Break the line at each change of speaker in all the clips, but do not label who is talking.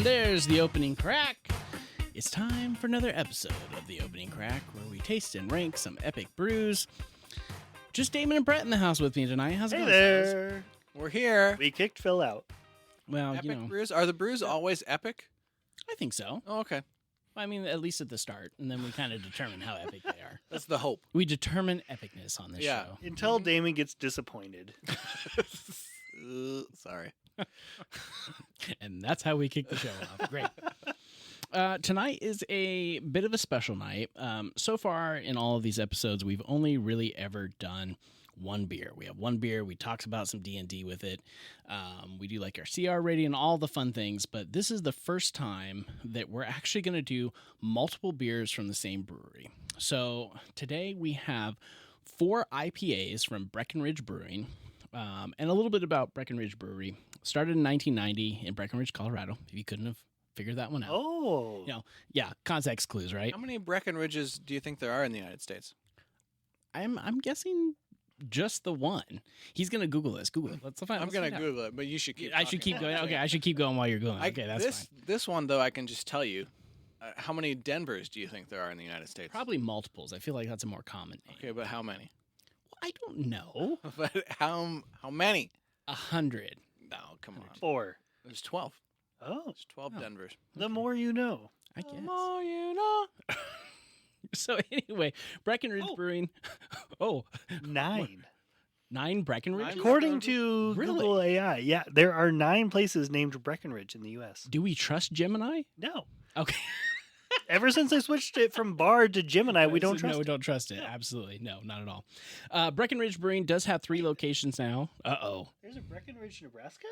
And there's the opening crack. It's time for another episode of the opening crack where we taste and rank some epic brews. Just Damon and Brett in the house with me tonight. How's it
Hey
going,
there.
fellas?
We're here.
We kicked Phil out.
Well,
Epic
you know,
brews? Are the brews always epic?
I think so.
Oh, okay.
I mean, at least at the start, and then we kind of determine how epic they are.
That's the hope.
We determine epicness on this
Yeah.
show.
Until Damon gets disappointed.
Sorry.
And that's how we kick the show off. Great. Tonight is a bit of a special night. So far in all of these episodes, we've only really ever done one beer. We have one beer. We talk about some D&D with it. We do like our CR rating and all the fun things. But this is the first time that we're actually going to do multiple beers from the same brewery. So today we have 4 IPAs from Breckenridge Brewing. And a little bit about Breckenridge Brewery. Started in 1990 in Breckenridge, Colorado. If you couldn't have figured that one out.
Oh.
You know, yeah, context clues, right?
How many Breckenridges do you think there are in the United States?
I'm guessing just the one. He's gonna Google this. Google it. Let's find.
I'm going to Google it, but you should keep
I should
talking
keep
about
going.
it.
Okay, I should keep going while you're Googling. Okay, that's fine.
This one, though, I can just tell you. How many Denvers do you think there are in the United States?
Probably multiples. I feel like that's a more common name.
Okay, but how many?
I don't know.
But how many?
100.
No, come on.
4.
There's 12.
Oh.
There's 12
Oh.
Denvers.
The more you know.
I guess.
Oh, you know.
So anyway, Breckenridge
Oh.
Brewing. Oh,
9.
9 Breckenridge.
Nine?
According to
Really?
Google AI, yeah, there are 9 places named Breckenridge in the U.S.
Do we trust Gemini?
No.
Okay.
Ever since I switched it from Bard to Gemini, we don't trust
No, we
it.
don't trust it. Absolutely. No, not at all. Breckenridge Brewing does have 3 locations now. Uh-oh.
There's a Breckenridge, Nebraska?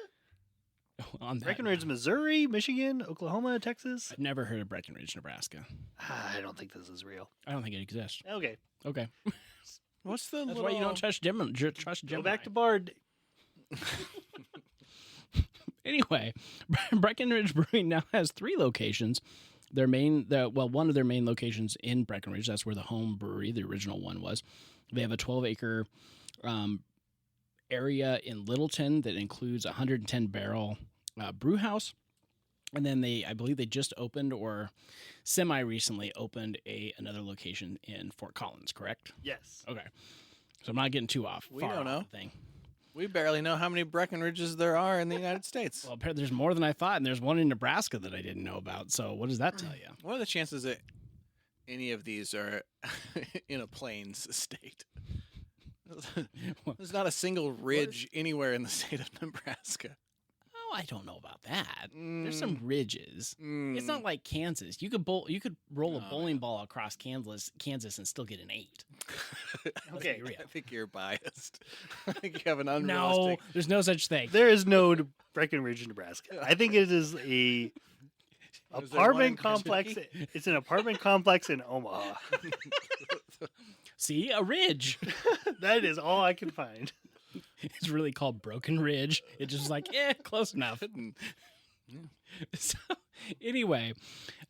On that
Breckenridge, Missouri, Michigan, Oklahoma, Texas?
I've never heard of Breckenridge, Nebraska.
I don't think this is real.
I don't think it exists.
Okay.
Okay.
What's the
That's
little...
why you don't trust Gemini. Trust
Go
Gemini.
back to Bard.
Anyway, Breckenridge Brewing now has 3 locations. One of their main locations in Breckenridge. That's where the home brewery, the original one, was. They have a 12-acre area in Littleton that includes a 110-barrel brew house. And then I believe they just opened or semi-recently opened another location in Fort Collins, correct?
Yes.
Okay. So I'm not getting too off.
We
far
don't
off
know.
the thing.
We barely know how many Breckenridges there are in the United States.
Well, apparently there's more than I thought, and there's one in Nebraska that I didn't know about. So what does that tell you?
What are the chances that any of these are in a plains state? There's not a single ridge anywhere in the state of Nebraska.
Oh, I don't know about that. There's some ridges.
Mm.
It's not like Kansas. You could roll a
No.
bowling ball across Kansas and still get an 8.
Okay.
I think you're biased. I think you have an
No,
unrealistic...
there's no such thing.
There is no Breckenridge, Nebraska. I think it is a
Was there one in
apartment complex.
Kentucky?
It's an apartment complex in Omaha.
See, a ridge.
That is all I can find.
It's really called Broken Ridge. It's just like, close enough. So, anyway,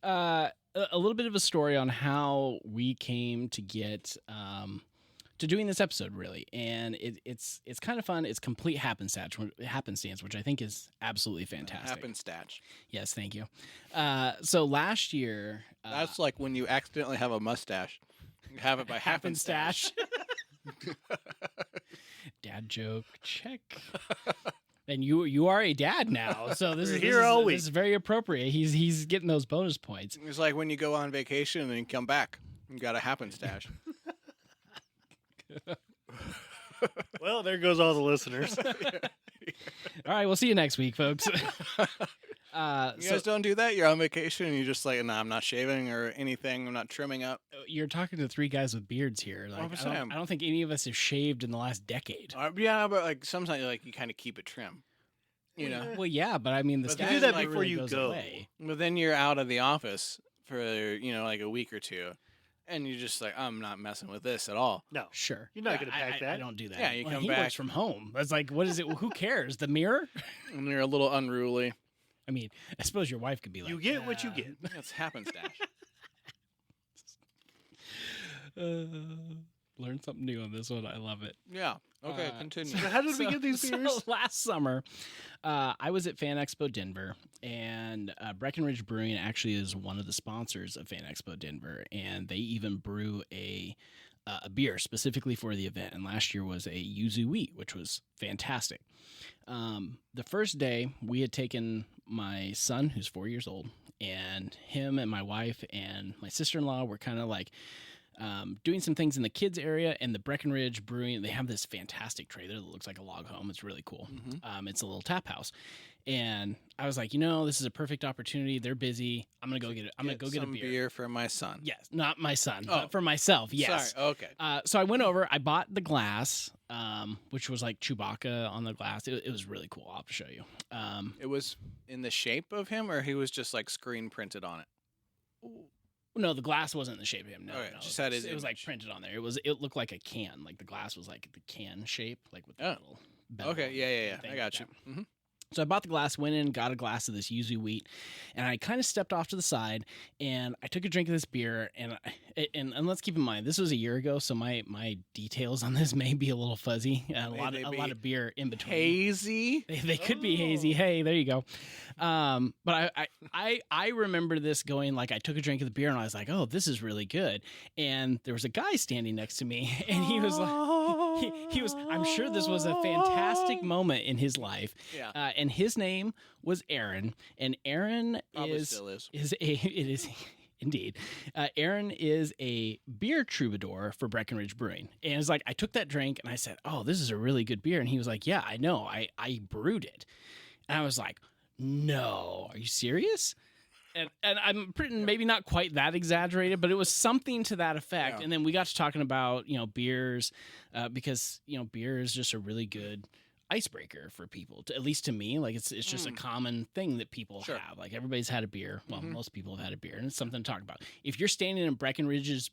a little bit of a story on how we came to get to doing this episode, really, and it's kind of fun. It's complete happenstance, which I think is absolutely fantastic.
Happenstance.
Yes, thank you. So last year,
That's like when you accidentally have a mustache. You have it by happenstance.
Dad joke, check. And you are a dad now, so this is
Here all week.
This is very appropriate. He's getting those bonus points.
It's like when you go on vacation and you come back. You got a happenstance.
Well, there goes all the listeners.
All right, we'll see you next week, folks.
You guys don't do that? You're on vacation and you're just like, nah, I'm not shaving or anything. I'm not trimming up.
You're talking to 3 guys with beards here. Like, I don't think any of us have shaved in the last decade.
Yeah, but like sometimes like you kind of keep it trim. You know?
Well, yeah, but I mean, the
But
stash
you do that
never
before
really
you
goes
go.
away.
But then you're out of the office for, like a week or two. And you're just like, I'm not messing with this at all.
No.
Sure,
You're not
Yeah,
gonna pack
I
that.
don't do that.
Yeah, you come
he
back.
works from home. That's like, what is it? Who cares? The mirror?
And you're a little unruly.
I mean, I suppose your wife could be like,
You get what you
"Yeah."
get.
It's happenstance.
Learned something new on this one. I love it.
Yeah. Okay, continue.
So how did we get these beers?
So last summer, I was at Fan Expo Denver, and Breckenridge Brewing actually is one of the sponsors of Fan Expo Denver, and they even brew a beer specifically for the event. And last year was a yuzu wheat, which was fantastic. The first day, we had taken my son, who's 4 years old, and him and my wife and my sister-in-law were kind of like doing some things in the kids area, and the Breckenridge Brewing, they have this fantastic trailer that looks like a log home. It's really cool. It's a little tap house. And I was like, this is a perfect opportunity. They're busy. I'm going to go get it. I'm going to go get a beer
for my son.
Yes, not my son, but for myself. Yes.
Sorry. Okay.
So I went over, I bought the glass, which was like Chewbacca on the glass. It was really cool. I'll have to show you.
It was in the shape of him, or he was just like screen printed on it?
No, the glass wasn't in the shape of him. No,
Okay,
no.
just had his
It was like
image.
printed on there. It looked like a can. Like the glass was like the can shape, like with the little bevel
Okay. Yeah.
thing
I got
like
you.
that.
Mm-hmm.
So I bought the glass, went in, got a glass of this yuzu wheat, and I kind of stepped off to the side, and I took a drink of this beer, and let's keep in mind this was a year ago, so my details on this may be a little fuzzy. A lot of beer in between.
Hazy.
They could be hazy. Hey, there you go. But I remember this going like I took a drink of the beer and I was like, oh, this is really good. And there was a guy standing next to me, and he was like, he was. I'm sure this was a fantastic moment in his life.
Yeah.
And his name was Aaron, and Aaron
Probably still is.
it is. Indeed. Aaron is a beer troubadour for Breckenridge Brewing. And it's like, I took that drink and I said, oh, this is a really good beer. And he was like, yeah, I know. I brewed it. And I was like, no, are you serious? And I'm pretty, maybe not quite that exaggerated, but it was something to that effect.
Yeah.
And then we got to talking about, beers, because, beer is just a really good icebreaker for people, at least to me. Like it's just a common thing that people
Sure.
have. Like everybody's had a beer. Well, most people have had a beer, and it's something to talk about. If you're standing in Breckenridge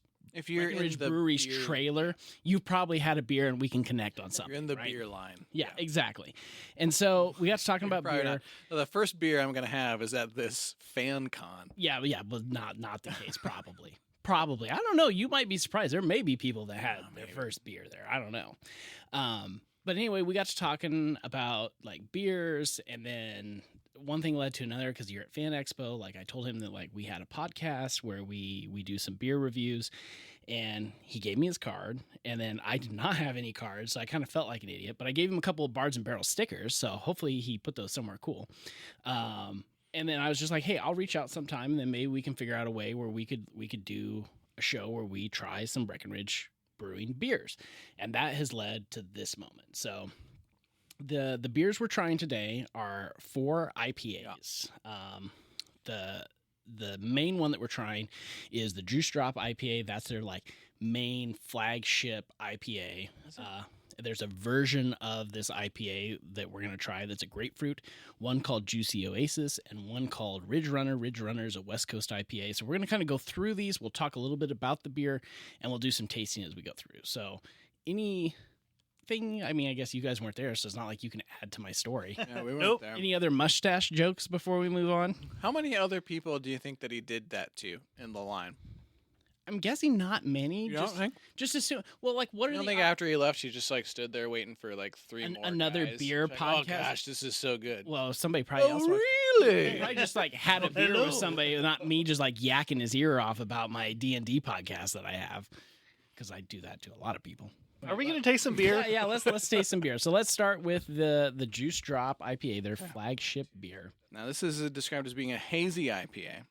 Brewery's trailer, you've probably had a beer, and we can connect on something.
You're in the
right?
beer line.
Yeah, exactly. And so we got to talking about
Probably
beer.
not. Well, the first beer I'm going to have is at this fan con.
Yeah, but not the case. Probably. Probably. I don't know. You might be surprised. There may be people that had their first beer there. I don't know. But anyway, we got to talking about like beers, and then one thing led to another because you're at Fan Expo. Like I told him that like we had a podcast where we do some beer reviews, and he gave me his card, and then I did not have any cards, so I kind of felt like an idiot. But I gave him a couple of Bards and Barrels stickers, so hopefully he put those somewhere cool. And then I was just like, hey, I'll reach out sometime, and then maybe we can figure out a way where we could do a show where we try some Breckenridge Brewing beers, and that has led to this moment. So the beers we're trying today are 4 IPAs. The main one that we're trying is the Juice Drop IPA. That's their like main flagship IPA. There's a version of this IPA that we're going to try that's a grapefruit, one called Juicy Oasis, and one called Ridge Runner. Ridge Runner is a West Coast IPA. So we're going to kind of go through these. We'll talk a little bit about the beer, and we'll do some tasting as we go through. So anything, I mean, I guess you guys weren't there, so it's not like you can add to my story.
Yeah, we weren't
Nope.
there.
Any other mustache jokes before we move on?
How many other people do you think that he did that to in the line?
I'm guessing not many.
You don't think?
Just assume. Well, like, what
I
are
don't
the
think after he left, he just like stood there waiting for like three more
another
guys.
beer
It's like,
podcast?
Oh gosh, this is so good.
Well, somebody probably else.
really?
I just like had a beer
Hello.
with somebody, not me just like yakking his ear off about my D&D podcast that I have, because I do that to a lot of people.
Are we going to taste some beer?
Yeah, let's taste some beer. So let's start with the Juice Drop IPA, their flagship beer.
Now this is described as being a hazy IPA.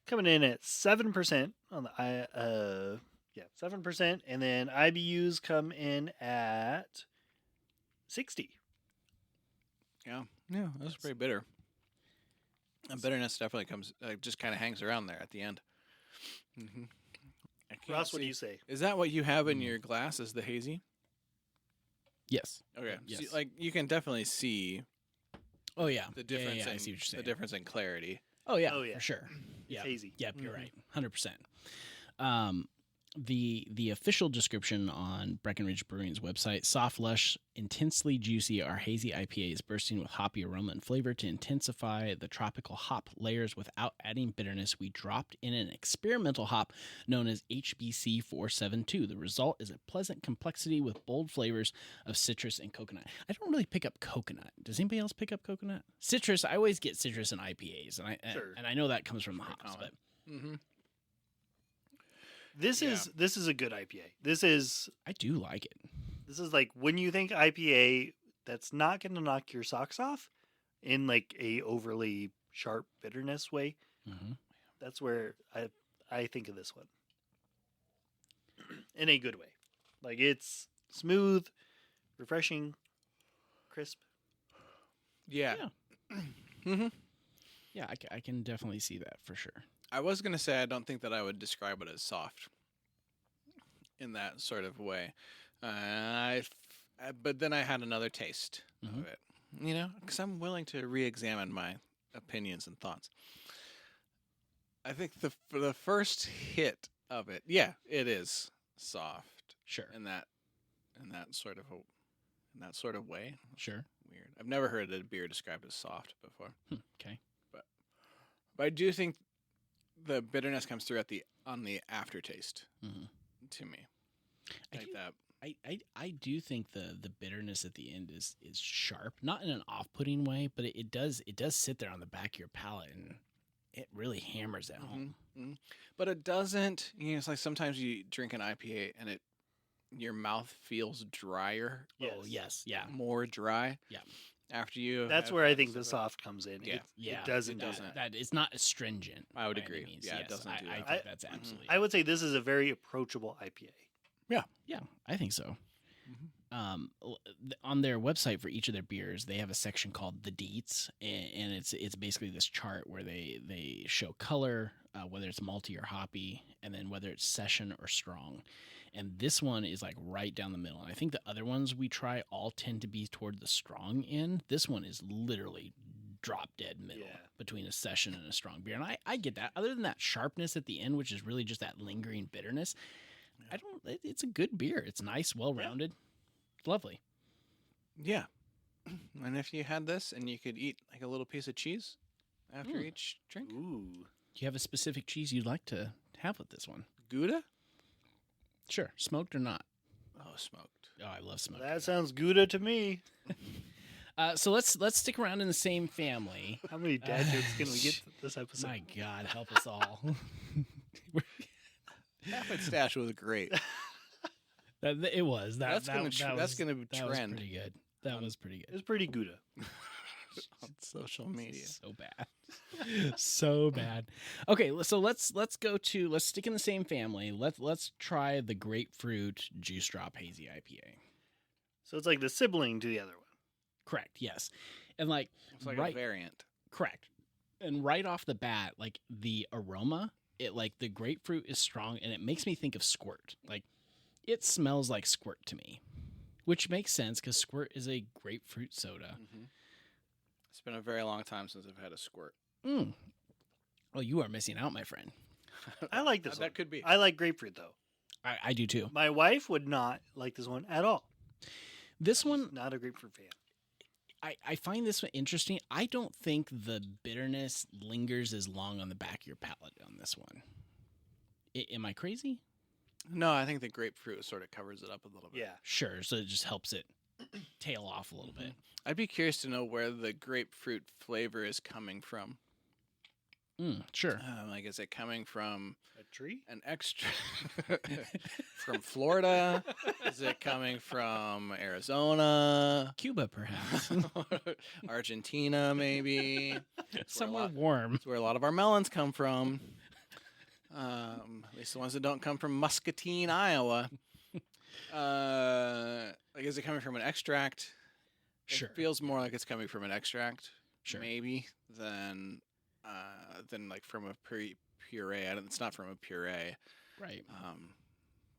Coming in at 7% on the 7%, and then IBUs come in at 60.
Yeah, that's pretty bitter. And bitterness definitely comes, just kind of hangs around there at the end. Mm-hmm.
Ross, what do you say?
Is that what you have in your glass? Is the hazy?
Yes.
Okay,
Yes.
So, like you can definitely see
Oh yeah.
the difference.
Yeah,
in,
I see what you're saying.
The difference in clarity.
Oh yeah.
Oh, yeah.
For sure. Yeah.
Hazy.
Yep, you're
Mhm.
right. 100%. the official description on Breckenridge Brewing's website: soft, lush, intensely juicy are hazy IPAs bursting with hoppy aroma and flavor. To intensify the tropical hop layers without adding bitterness, we dropped in an experimental hop known as HBC 472. The result is a pleasant complexity with bold flavors of citrus and coconut. I don't really pick up coconut. Does anybody else pick up coconut? Citrus, I always get citrus in IPAs, and I know that comes from the hops,
common.
but
Mm-hmm.
This is a good IPA.
I do like it.
This is like when you think IPA, that's not going to knock your socks off in like a overly sharp bitterness way.
Mm-hmm.
That's where I think of this one in a good way. Like it's smooth, refreshing, crisp.
Yeah.
Yeah.
Mm-hmm.
Yeah, I can definitely see that for sure.
I was going to say I don't think that I would describe it as soft in that sort of way. But then I had another taste
Mhm.
of it, because I'm willing to re-examine my opinions and thoughts. I think for the first hit of it, yeah, it is soft
Sure.
in that sort of way.
Sure.
Weird. I've never heard a beer described as soft before.
Okay.
But I do think the bitterness comes through on the aftertaste
Mm-hmm.
to me.
I
Like
do-
that.
I do think the bitterness at the end is sharp, not in an off-putting way, but it does sit there on the back of your palate and it really hammers that home.
Mhm. But it doesn't. It's like sometimes you drink an IPA and your mouth feels drier,
Oh yes, yeah,
more dry.
Yeah.
After you.
That's
have
where I
had
think
some
the
of
soft comes in.
Yeah.
yeah.
It doesn't.
it doesn't.
That it's not astringent.
I would
by any
agree.
means.
Yeah, it
Yes,
doesn't do
I
that.
think that's absolutely.
I would say this is a very approachable IPA.
Yeah, I think so.
Mhm.
On their website for each of their beers, they have a section called the Deets, and it's basically this chart where they show color, whether it's malty or hoppy, and then whether it's session or strong. And this one is like right down the middle. And I think the other ones we try all tend to be toward the strong end. This one is literally drop dead middle
Yeah.
between a session and a strong beer. And I get that. Other than that sharpness at the end, which is really just that lingering bitterness, it's a good beer. It's nice, well-rounded. It's lovely.
Yeah. And if you had this and you could eat like a little piece of cheese after each drink,
Ooh.
Do you have a specific cheese you'd like to have with this one?
Gouda?
Sure. Smoked or not?
Oh, smoked.
Oh, I love smoked.
That sounds Gouda to me.
So let's stick around in the same family.
How many dad jokes can we get this episode?
My God, help us all.
Half stash was great.
It was.
That's gonna
that
that's
was-
gonna
that was
trend
pretty good. That was pretty
It
good.
was pretty Gouda.
on social media.
So bad. So bad. Okay, so let's stick in the same family. Let's try the grapefruit juice drop hazy IPA.
So it's like the sibling to the other one.
Correct. Yes. And like
It's like
right,
a variant.
correct. And right off the bat, like the aroma, it like the grapefruit is strong and it makes me think of Squirt. Like it smells like Squirt to me, which makes sense because Squirt is a grapefruit soda.
Mm-hmm. It's been a very long time since I've had a squirt.
Mm. Well, you are missing out, my friend.
I like this one.
That could be.
I like grapefruit though.
I do too.
My wife would not like this one at all.
This one,
Not a grapefruit fan.
I find this one interesting. I don't think the bitterness lingers as long on the back of your palate on this one. Am I crazy?
No, I think the grapefruit sort of covers it up a little bit.
Yeah.
Sure. So it just helps it tail off a little bit.
I'd be curious to know where the grapefruit flavor is coming from.
Sure.
Like, is it coming from
A tree?
an extra from Florida? Is it coming from Arizona?
Cuba, perhaps.
Argentina, maybe.
Somewhere warm.
That's where a lot of our melons come from. At least the ones that don't come from Muscatine, Iowa. Like, is it coming from an extract?
Sure.
It feels more like it's coming from an extract,
Sure.
maybe, than like from a puree. It's not from a puree,
Right.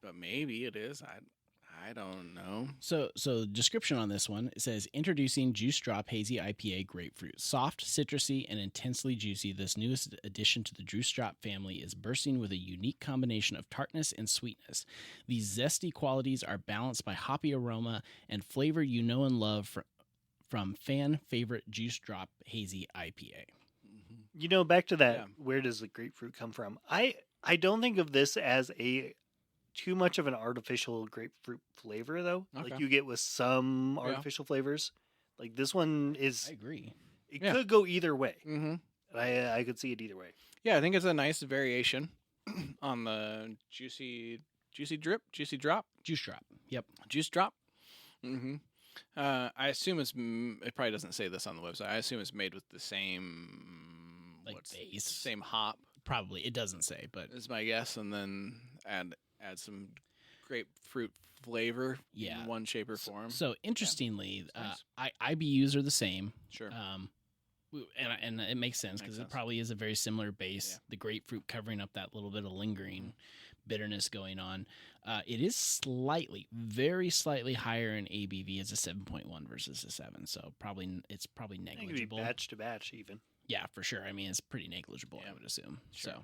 but maybe it is. I I don't know.
So the description on this one, it says, introducing Juice Drop Hazy IPA Grapefruit. Soft, citrusy, and intensely juicy, this newest addition to the Juice Drop family is bursting with a unique combination of tartness and sweetness. These zesty qualities are balanced by hoppy aroma and flavor you know and love from fan favorite Juice Drop Hazy IPA.
You know, back to that,
Yeah.
where does the grapefruit come from? I don't think of this as too much of an artificial grapefruit flavor, though.
Okay.
Like you get with some
Yeah.
artificial flavors. Like this one is,
I agree.
it
Yeah.
could go either way.
Mm-hmm.
I could see it either way.
Yeah, I think it's a nice variation on the juicy drop,
Juice Drop. Yep.
juice drop. Mm-hmm. I assume it probably doesn't say this on the website. I assume it's made with the same
Base.
same hop
Probably. It doesn't say, but
is my guess, and then add some grapefruit flavor
Yeah.
in one shape or form.
So interestingly,
nice.
IBUs are the same.
Sure.
And it makes sense because
Makes
it
sense.
probably is a very similar base.
Yeah.
The grapefruit covering up that little bit of lingering bitterness going on. It is very slightly higher in ABV as a 7.1 versus a 7. So it's probably
I think it'd be
negligible.
batch to batch even.
Yeah, for sure. I mean, it's pretty negligible,
Yeah.
I would assume.
Sure.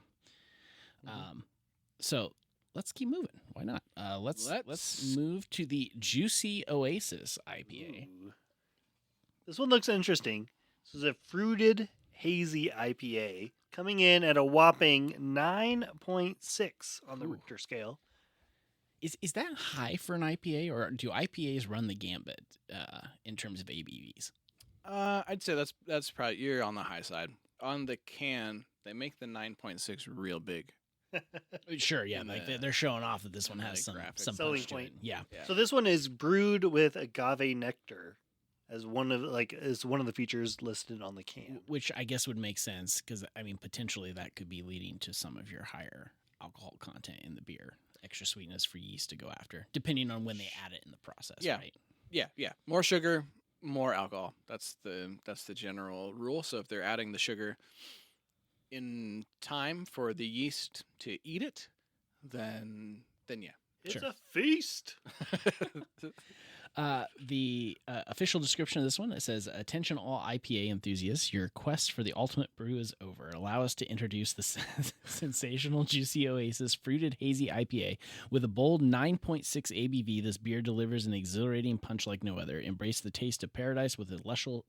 So let's keep moving. Why not? Let's
Let's-
move to the Juicy Oasis IPA.
Ooh. This one looks interesting. This is a fruited hazy IPA coming in at a whopping 9.6 on the
Ooh.
Richter scale.
Is that high for an IPA, or do IPAs run the gambit in terms of ABVs?
I'd say that's probably, you're on the high side. On the can, they make the 9.6 real big.
Sure, yeah,
In
like
the-
they're showing off that this one
in the
has some
graphics.
Selling
punch to
point.
it. Yeah,
Yeah.
So this one is brewed with agave nectar as one of the features listed on the can.
which I guess would make sense because I mean potentially that could be leading to some of your higher alcohol content in the beer, extra sweetness for yeast to go after, depending on when they add it in the process.
Yeah.
Right?
Yeah. More sugar, more alcohol. That's the general rule. So if they're adding the sugar in time for the yeast to eat it, then yeah.
It's
Sure.
a feast.
The official description of this one, it says, "Attention all IPA enthusiasts, your quest for the ultimate brew is over. Allow us to introduce the sensational Juicy Oasis Fruited Hazy IPA. With a bold 9.6 ABV, this beer delivers an exhilarating punch like no other. Embrace the taste of paradise with a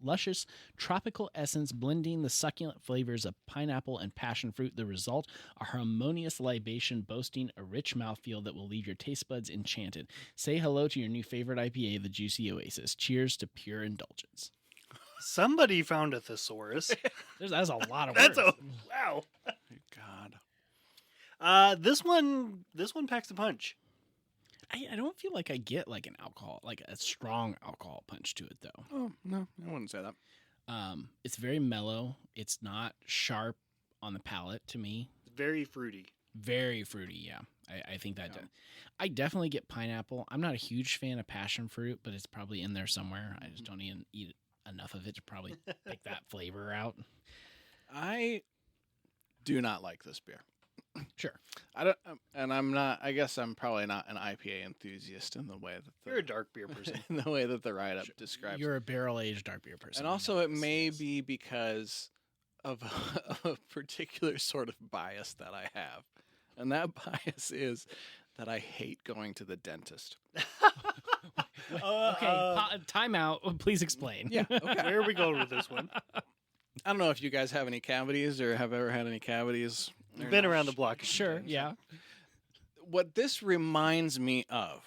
luscious tropical essence blending the succulent flavors of pineapple and passion fruit. The result, a harmonious libation boasting a rich mouthfeel that will leave your taste buds enchanted. Say hello to your new favorite IPA, the Juicy Oasis. Cheers to pure indulgence."
Somebody found a thesaurus.
That's a lot of
That's
words.
wow.
God.
This one packs a punch.
I don't feel like I get like an alcohol, like a strong alcohol punch to it though.
Oh no, I wouldn't say that.
It's very mellow. It's not sharp on the palate to me.
Very fruity.
Very fruity, yeah. I think that
Yeah.
I definitely get pineapple. I'm not a huge fan of passion fruit, but it's probably in there somewhere. I just don't even eat enough of it to probably pick that flavor out.
I do not like this beer.
Sure.
I don't, and I'm not. I guess I'm probably not an IPA enthusiast in the way that
You're a dark beer person.
in the way that the write up describes.
You're a barrel-aged dark beer person.
And
I
also,
know
it
this,
may
yes.
be because of a particular sort of bias that I have, and that bias is that I hate going to the dentist.
Okay, time out. Please explain.
Yeah. Okay.
Where are we going with this one?
I don't know if you guys have any cavities or have ever had any cavities.
You've
or
been
not.
around the block. a few
Sure,
times.
yeah.
What this reminds me of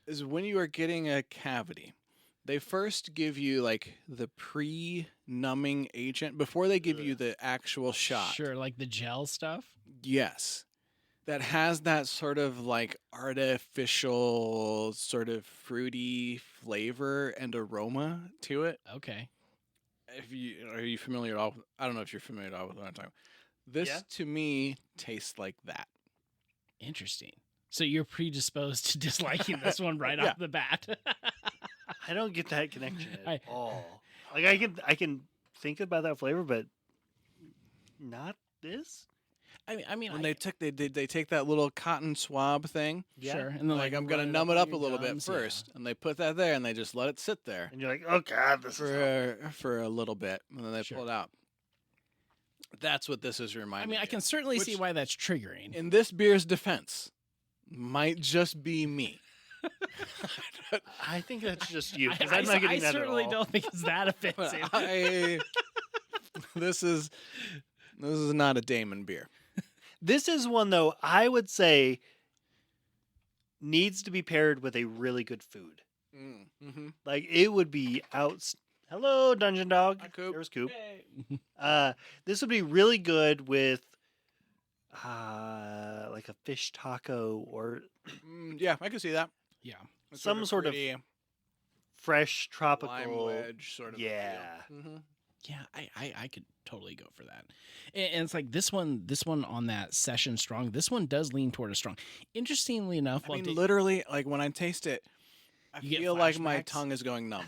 is when you are getting a cavity, they first give you like the pre-numbing agent before they give you the actual shot.
Sure, like the gel stuff.
Yes. That has that sort of like artificial, sort of fruity flavor and aroma to it.
Okay.
Are you familiar at all? I don't know if you're familiar at all with what I'm talking about. This
Yeah.
to me tastes like that.
Interesting. So you're predisposed to disliking this one right
Yeah.
off the bat.
I don't get that connection at
I-
all. Like I can think about that flavor, but not this.
When they take that little cotton swab thing,
Yeah.
Sure, and then
like I'm gonna
run
numb it
on
up a
your
little bit
gums,
first, and they put that there, and they just let it sit there
And you're like, oh god, this is
for a little bit, and then they
Sure.
pull it out. That's what this is
Yeah.
reminding
I mean,
me
I can
of.
certainly see
Which-
why that's triggering.
In this beer's defense, might just be me.
I think that's just you.
I,
Because I'm not getting
I
that
certainly
at all.
don't think it's that offensive.
This is not a Damon beer.
This is one though I would say needs to be paired with a really good food.
Mm-hmm.
Like it would be out. Hello, Dungeon Dog.
Hi, Coop.
There's Coop.
Hey.
This would be really good with like a fish taco or
Yeah, I can see that.
Yeah.
It's
Some sort of
pretty
fresh tropical.
lime wedge sort of.
Yeah.
Mm-hmm.
Yeah, I could totally go for that. And it's like this one on that session strong, this one does lean toward a strong. Interestingly enough,
I mean, literally, like when I taste it, I
You get
feel like my
flashbacks?
tongue is going numb.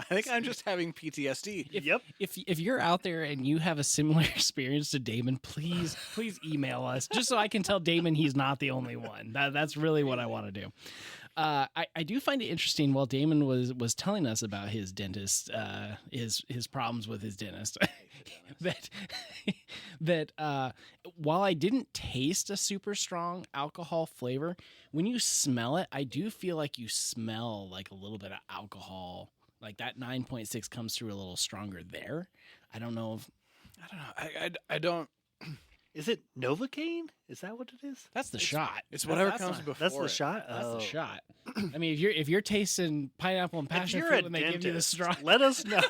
I think I'm just having PTSD.
Yep.
if you're out there and you have a similar experience to Damon, please email us just so I can tell Damon he's not the only one. That's really what I want to do. I do find it interesting while Damon was telling us about his dentist, his problems with his dentist, that while I didn't taste a super strong alcohol flavor, when you smell it, I do feel like you smell like a little bit of alcohol. Like that 9.6 comes through a little stronger there. I don't know if
I don't.
Is it Novocaine? Is that what it is?
that's the shot.
It's whatever
That's
comes
not-
before.
That's the
it.
shot.
That's
Oh.
the shot. I mean, if you're tasting pineapple and
If
passion
you're
fruit
a
when they give you the
dentist,
strong,
let us know.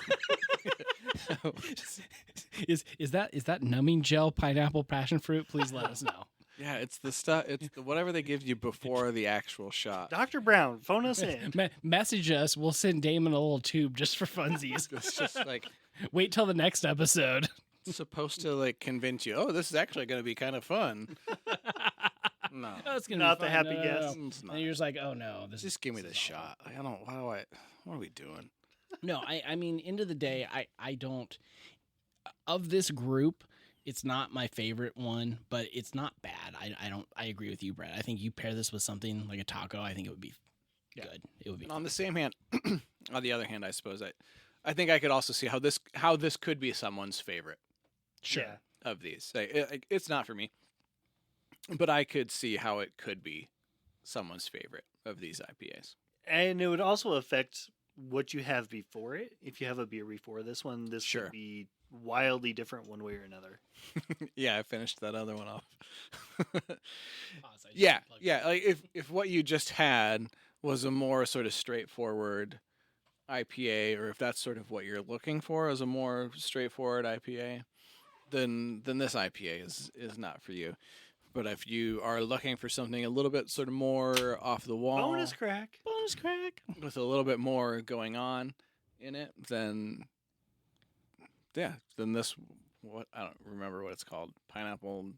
is that numbing gel pineapple passion fruit? Please let us know.
Yeah, it's the stuff. It's whatever they give you before the actual shot.
Dr. Brown, phone us in.
Message us. We'll send Damon a little tube just for funsies.
It's just like
Wait till the next episode.
supposed to like convince you. Oh, this is actually going to be kind of fun. No,
Oh, it's gonna
Not
be
the
fun.
happy
No,
guess.
it's not.
And you're just like, oh no, this
Just give me
this
the
is awful.
shot. Like, I don't. Why do I? What are we doing?
No, I mean, end of the day, I don't. Of this group, it's not my favorite one, but it's not bad. I agree with you, Brett. I think you pair this with something like a taco. I think it would be good. It would be.
And on the same hand, on the other hand, I suppose I think I could also see how this could be someone's favorite
Sure.
Yeah.
of these. Like, it's not for me, but I could see how it could be someone's favorite of these IPAs.
And it would also affect what you have before it. If you have a beer before this one, this
Sure.
could be wildly different one way or another.
Yeah, I finished that other one off.
Pause, I just
Yeah,
plugged
yeah. Like if what you just had was a more sort of straightforward IPA, or if that's sort of what you're looking for as a more straightforward IPA, then this IPA is not for you. But if you are looking for something a little bit sort of more off the wall,
Bonus crack.
Bonus crack.
with a little bit more going on in it, then this what I don't remember what it's called, pineapple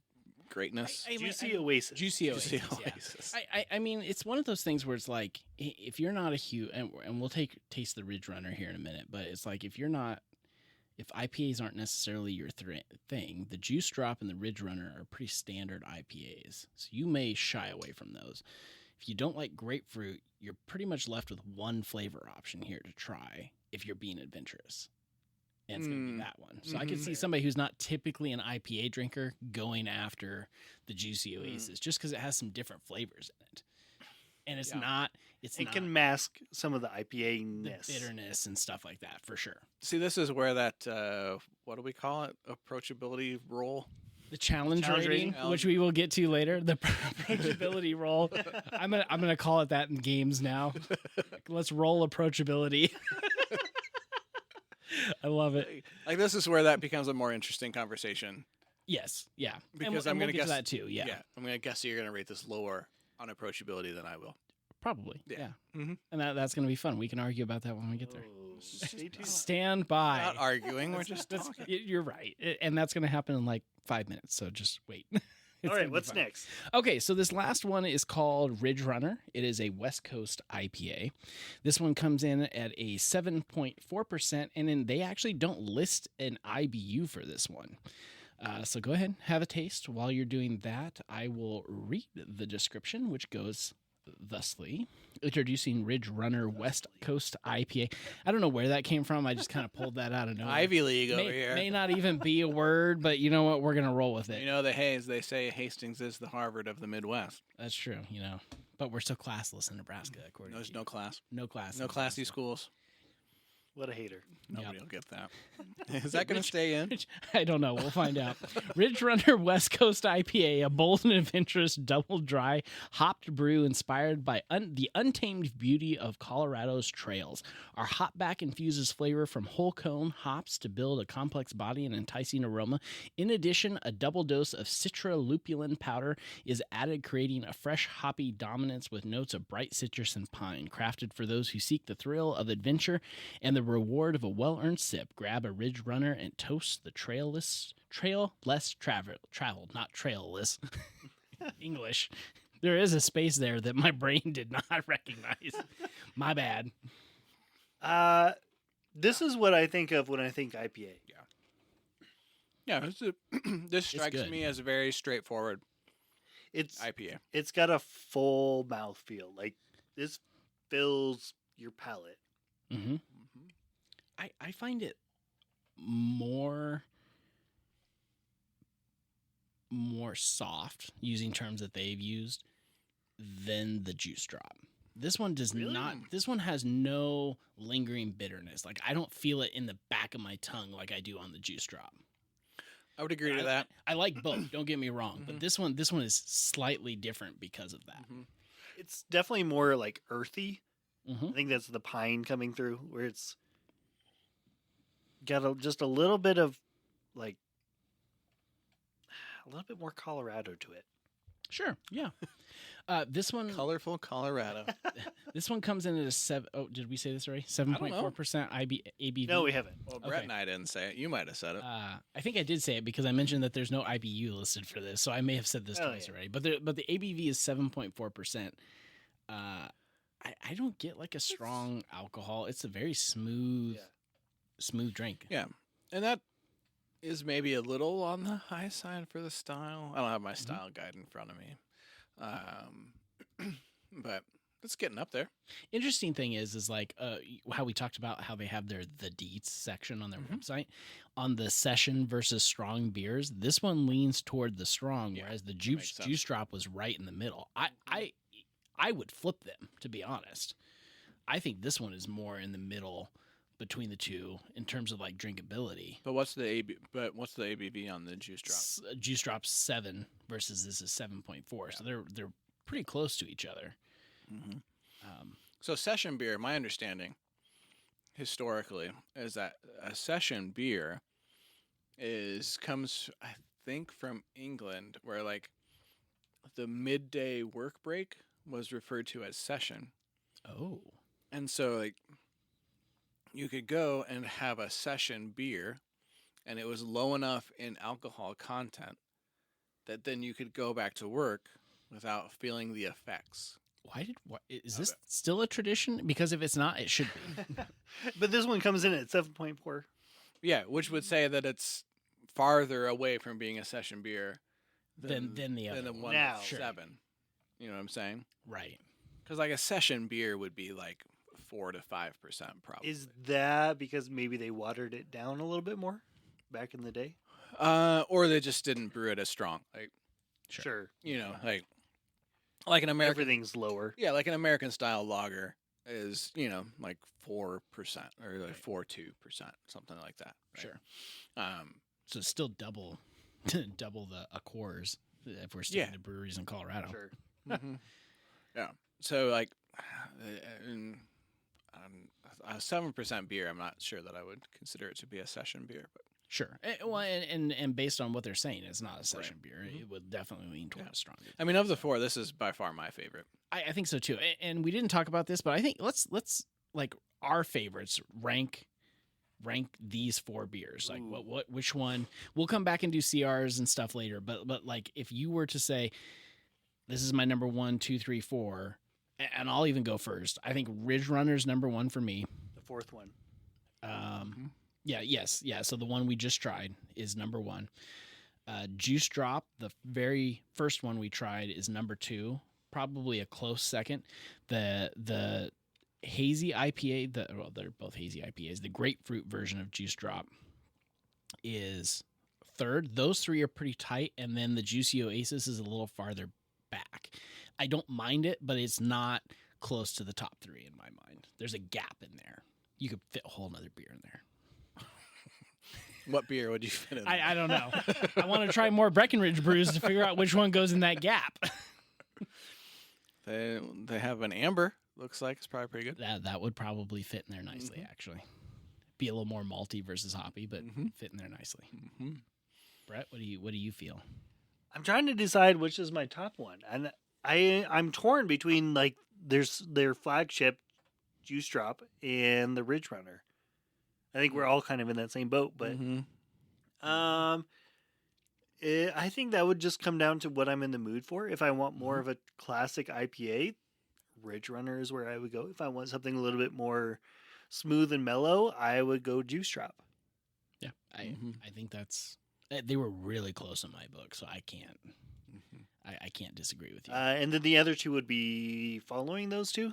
greatness.
Juicy Oasis.
Juicy Oasis.
Juicy
Yeah.
Oasis.
I mean, it's one of those things where it's like, if you're not a huge, and we'll taste the Ridge Runner here in a minute, but it's like if IPAs aren't necessarily your thing, the Juice Drop and the Ridge Runner are pretty standard IPAs, so you may shy away from those. If you don't like grapefruit, you're pretty much left with one flavor option here to try if you're being adventurous. And it's going to be that one. So I could see somebody who's not typically an IPA drinker going after the Juicy Oasis just because it has some different flavors in it. And it's not,
It
not
can mask some of the
the
IPA-ness.
bitterness and stuff like that for sure.
See, this is where that what do we call it? Approachability roll.
The challenge
Challenge
rating,
rating.
which we will get to later, the approachability roll. I'm gonna call it that in games now. Let's roll approachability. I love it.
Like this is where that becomes a more interesting conversation.
Yes, yeah.
Because
and
I'm
we'll
gonna
get to
guess
that too. Yeah,
I'm gonna guess you're gonna rate this lower on approachability than I will.
probably. Yeah,
Mhm.
and that's gonna be fun. We can argue about that when we get there.
Oh, stay tuned.
Stand by.
Not arguing, we're just talking.
You're right, and that's gonna happen in like 5 minutes. So just wait. It's
All
gonna
right,
be
what's
fun.
next?
Okay, so this last one is called Ridge Runner. It is a West Coast IPA. This one comes in at a 7.4%, and then they actually don't list an IBU for this one. So go ahead, have a taste. While you're doing that, I will read the description, which goes thusly. Introducing Ridge Runner West Coast IPA. I don't know where that came from. I just kind of pulled that out of nowhere.
Ivy League over here.
May not even be a word, but you know what? We're going to roll with it.
You know, they say Hastings is the Harvard of the Midwest.
That's true, But we're so classless in Nebraska, according
There's
to you.
no class.
No class.
No classy schools.
What a hater.
Nobody will get that. Is that going to stay in?
I don't know. We'll find out. Ridge Runner West Coast IPA, a bold and adventurous double dry hopped brew inspired by the untamed beauty of Colorado's trails. Our hopback infuses flavor from whole cone hops to build a complex body and enticing aroma. In addition, a double dose of Citra lupulin powder is added, creating a fresh hoppy dominance with notes of bright citrus and pine. Crafted for those who seek the thrill of adventure and the reward of a well-earned sip. Grab a Ridge Runner and toast the trail less traveled, not trailless. English. There is a space there that my brain did not recognize. My bad.
This is what I think of when I think IPA.
Yeah, this strikes
good.
me as a very straightforward
It's
IPA.
It's got a full mouthfeel. Like, this fills your palate.
Mm-hmm. I find it more soft, using terms that they've used, than the juice drop. This one does
Really?
not. This one has no lingering bitterness. Like, I don't feel it in the back of my tongue like I do on the juice drop.
I would agree to that.
I like both. Don't get me wrong, but
Mhm.
this one is slightly different because of that.
Mhm.
It's definitely more like earthy.
Mm-hmm.
I think that's the pine coming through, where it's got just a little bit of, like, a little bit more Colorado to it.
Sure. Yeah. This one.
Colorful Colorado.
This one comes in at a 7. Oh, did we say this already? 7.4% ABV.
No, we haven't.
Well,
Okay.
Brett and I didn't say it. You might have said it.
I think I did say it because I mentioned that there's no IBU listed for this, so I may have said this twice already. But the ABV is 7.4%. I don't get like a strong alcohol. It's a very smooth drink.
Yeah. And that is maybe a little on the high side for the style. I don't have my style guide in front of me. But it's getting up there.
Interesting thing is like how we talked about how they have the deets section on their website. On the session versus strong beers, this one leans toward the strong, whereas the juice drop was right in the middle. I would flip them, to be honest. I think this one is more in the middle between the two in terms of like drinkability.
But what's the ABV on the juice drop?
Juice drop's 7 versus this is 7.4, so they're pretty close to each other.
Mm-hmm. So session beer, my understanding historically is that a session beer comes, I think, from England, where like the midday work break was referred to as session.
Oh.
And so like you could go and have a session beer, and it was low enough in alcohol content that then you could go back to work without feeling the effects.
Is this still a tradition? Because if it's not, it should be.
But this one comes in at 7.4.
Yeah, which would say that it's farther away from being a session beer
than the other
than the
one.
one
Now.
that's 7. You know what I'm saying?
Right.
Because like a session beer would be like 4 to 5% probably.
Is that because maybe they watered it down a little bit more back in the day?
Or they just didn't brew it as strong. Like,
Sure.
you know, like an American.
Everything's lower.
Yeah, like an American style lager is, you know, like 4% or like 4.2%, something like that. Right?
Sure. So it's still double the Coors if we're sticking to breweries in Colorado.
Sure.
Mm-hmm. Yeah. So like, a 7% beer, I'm not sure that I would consider it to be a session beer, but
Sure. And based on what they're saying, it's not a session beer. It would definitely lean toward a stronger.
I mean, of the 4, this is by far my favorite.
I think so too. And we didn't talk about this, but I think let's like our favorites rank these 4 beers. Like which one? We'll come back and do CRs and stuff later. But like if you were to say, this is my number 1, 2, 3, 4, and I'll even go first. I think Ridge Runner's number 1 for me.
The 4th one.
Yeah. So the one we just tried is number 1. Juice Drop, the very first one we tried, is number 2, probably a close second. The hazy IPA, they're both hazy IPAs. The grapefruit version of Juice Drop is third. Those 3 are pretty tight, and then the Juicy Oasis is a little farther back. I don't mind it, but it's not close to the top 3 in my mind. There's a gap in there. You could fit a whole nother beer in there.
What beer would you fit in?
I don't know. I want to try more Breckenridge brews to figure out which one goes in that gap.
They have an amber. Looks like it's probably pretty good.
That would probably fit in there nicely, actually. Be a little more malty versus hoppy, but fit in there nicely. Brett, what do you feel?
I'm trying to decide which is my top one, and I'm torn between like there's their flagship Juice Drop and the Ridge Runner. I think we're all kind of in that same boat, but I think that would just come down to what I'm in the mood for. If I want more of a classic IPA, Ridge Runner is where I would go. If I want something a little bit more smooth and mellow, I would go Juice Drop.
Yeah, I think they were really close in my book, so I can't I can't disagree with you.
And then the other 2 would be following those 2.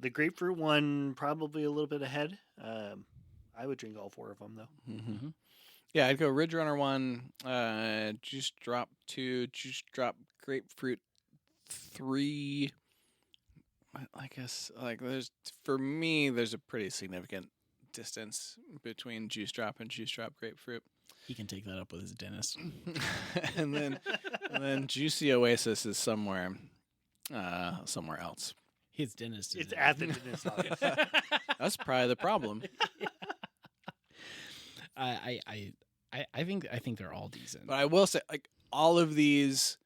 The grapefruit one probably a little bit ahead. I would drink all 4 of them though.
Yeah, I'd go Ridge Runner 1, Juice Drop 2, Juice Drop Grapefruit 3. I guess there's a pretty significant distance between Juice Drop and Juice Drop Grapefruit.
He can take that up with his dentist.
and then Juicy Oasis is somewhere else.
His dentist is
It's at the dentist's office.
That's probably the problem.
I think they're all decent.
But I will say, like, all of these,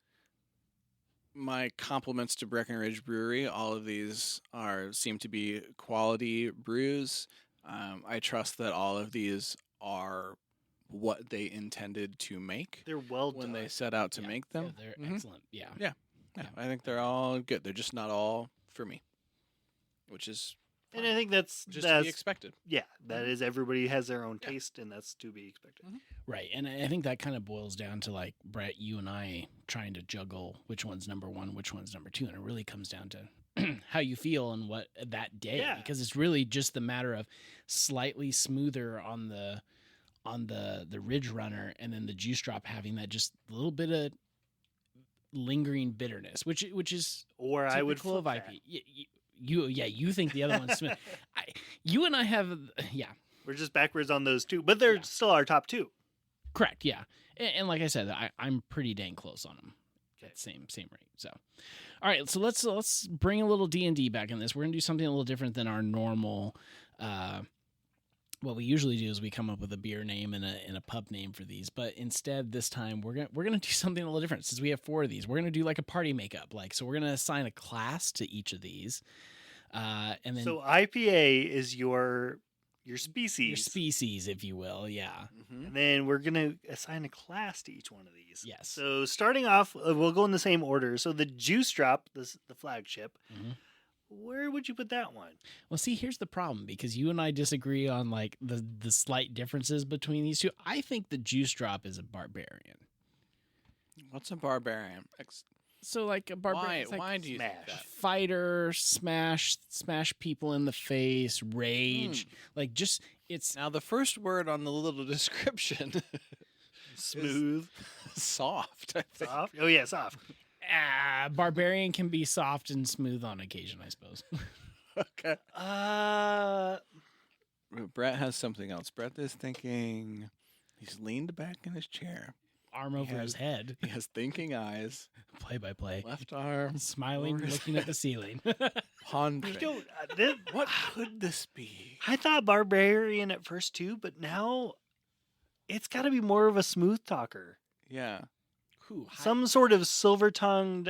my compliments to Breckenridge Brewery. All of these seem to be quality brews. I trust that all of these are what they intended to make.
They're well
when
done.
they set out to make them.
Yeah, they're excellent. Yeah.
Yeah, I think they're all good. They're just not all for me, which is
And I think that's
just to be expected.
Yeah, that is everybody has their own taste, and that's to be expected.
Right. And I think that kind of boils down to, like, Brett, you and I trying to juggle which one's number 1, which one's number 2. And it really comes down to how you feel and what that day.
Yeah.
Because it's really just the matter of slightly smoother on the Ridge Runner, and then the Juice Drop having that just little bit of lingering bitterness, which is
Or I would
typical
flip
of
that.
IP. You think the other one's smooth. You and I have,
We're just backwards on those 2, but they're still our top 2.
correct, yeah. And like I said, I'm pretty dang close on them. At same rate. So, all right, so let's bring a little D&D back in this. We're gonna do something a little different than our normal. What we usually do is we come up with a beer name and a pub name for these, but instead this time we're gonna do something a little different. Since we have 4 of these, we're gonna do like a party makeup. So we're gonna assign a class to each of these, and then
So IPA is your species.
your species, if you will. Yeah.
And then we're going to assign a class to each one of these.
Yes.
So starting off, we'll go in the same order. So the Juice Drop, the flagship, where would you put that one?
Well, see, here's the problem, because you and I disagree on like the slight differences between these 2. I think the Juice Drop is a barbarian.
What's a barbarian?
So like a barbarian,
Why do you think
Smash.
that?
fighter, smash people in the face, rage, like just it's
Now, the first word on the little description,
Smooth.
soft. I think.
Soft? Oh, yeah, soft.
barbarian can be soft and smooth on occasion, I suppose.
Okay.
Uh,
Brett has something else. Brett is thinking. He's leaned back in his chair.
Arm over his head,
He has thinking eyes.
play by play,
Left arm
smiling,
over his
looking at the ceiling.
pondering.
I don't.
What could this be?
I thought barbarian at first too, but now it's got to be more of a smooth talker.
Yeah,
Some sort of silver-tongued.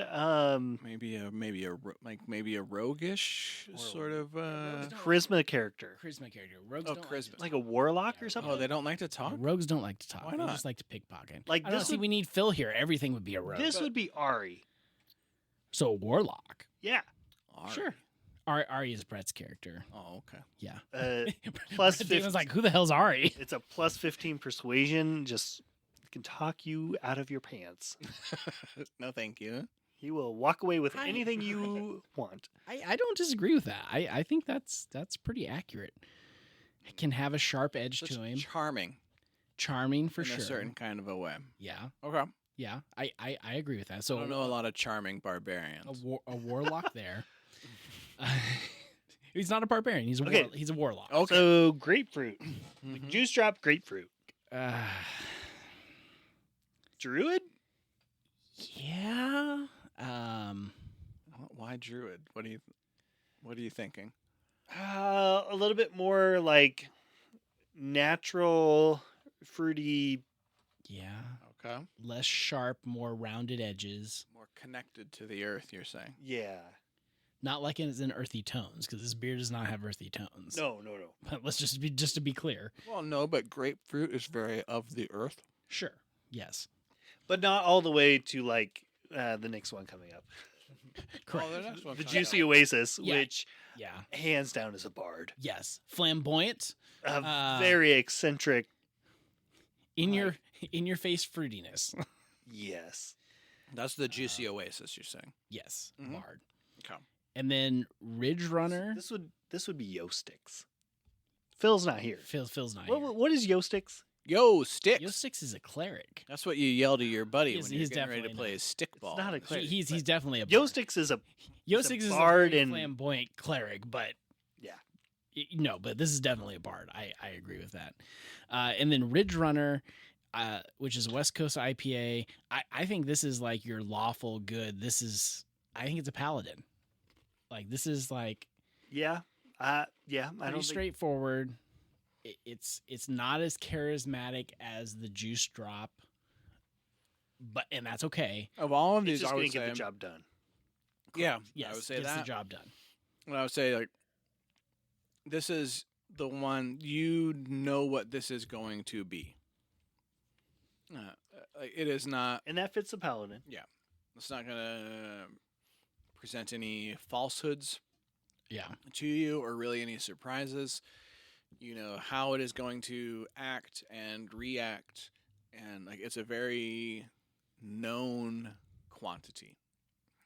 maybe a roguish sort of.
Charisma character,
Charisma character. Rogues
Oh,
don't
charisma.
like a warlock or something.
Oh, they don't like to talk.
Rogues don't like to talk.
Why
They
not?
just like to pickpocket.
Like
I don't
this
see.
would-
We need Phil here. Everything would be a rogue.
This would be Ari.
So a warlock.
Yeah.
Ari.
Sure. Ari is Brett's character.
Oh, okay.
Yeah.
Plus
Brett Damon's
50.
like, who the hell's Ari?
It's a plus 15 persuasion. Just can talk you out of your pants.
No, thank you.
He will walk away with
I-
anything you want.
I don't disagree with that. I think that's pretty accurate. He can have a sharp edge
Such
to him.
charming
Charming for
in
sure.
a certain kind of a way.
Yeah.
Okay.
Yeah. I agree with that.
I
So
don't know a lot of charming barbarians.
a warlock there. He's not a barbarian. He's a
Okay.
he's a warlock.
Okay.
So grapefruit.
Mhm.
Juice drop grapefruit.
Uh,
Druid?
yeah.
Why druid? What are you thinking?
A little bit more like natural, fruity.
Yeah.
Okay.
Less sharp, more rounded edges.
More connected to the earth, you're saying.
Yeah.
Not like it's in earthy tones, because this beer does not have earthy tones.
No.
But let's just to be clear.
Well, no, but grapefruit is very of the earth.
Sure. Yes.
But not all the way to like the next one coming up.
Correct.
Oh, the next one
The
comes
Juicy
up.
Oasis,
Yeah.
which
Yeah.
hands down is a bard.
Yes. Flamboyant.
Very eccentric.
In your face fruitiness.
Yes.
That's the juicy oasis, you're saying.
Yes.
Mhm.
Bard.
Okay.
And then Ridge Runner.
This would be Yo Sticks. Phil's not here.
Phil's not here.
What is Yo Sticks?
Yo, sticks.
Yo Six is a cleric.
That's what you yell to your buddy
He's-
when you're
he's
getting ready to
definitely
play
not.
his stick ball.
not a cleric.
He's
but
definitely a
Yo
bard.
Sticks is a
Yo
he's a
Six is
bard
a very
and-
flamboyant cleric, but
Yeah.
No, but this is definitely a bard. I agree with that. And then Ridge Runner, which is West Coast IPA. I think this is like your lawful good. I think it's a paladin. Like this is like
yeah. I
pretty
don't think
straightforward. It's not as charismatic as the Juice Drop, and that's okay.
Of all of
it's
these,
just
I
going
would
to get
say,
the job done.
yeah,
Yes,
I would say
gets
that.
the job done.
And I would say like, this is the one you know what this is going to be. Like it is not.
And that fits the paladin.
It's not gonna present any falsehoods
Yeah,
to you or really any surprises. You know how it is going to act and react, and like it's a very known quantity,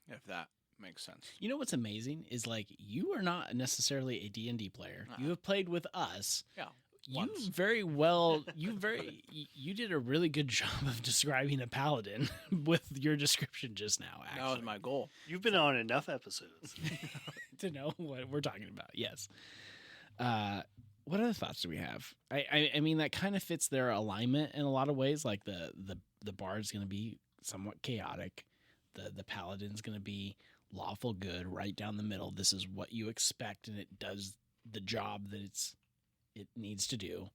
if that makes sense.
you know what's amazing is like you are not necessarily a D&D player.
Uh-uh.
You have played with us.
Yeah,
You
once.
you did a really good job of describing a paladin with your description just now.
That was
Actually,
my goal.
You've been on enough episodes.
to know what we're talking about. Yes. What other thoughts do we have? I mean that kind of fits their alignment in a lot of ways. Like the bard's going to be somewhat chaotic. The paladin's going to be lawful good, right down the middle. This is what you expect, and it does the job that it needs to do.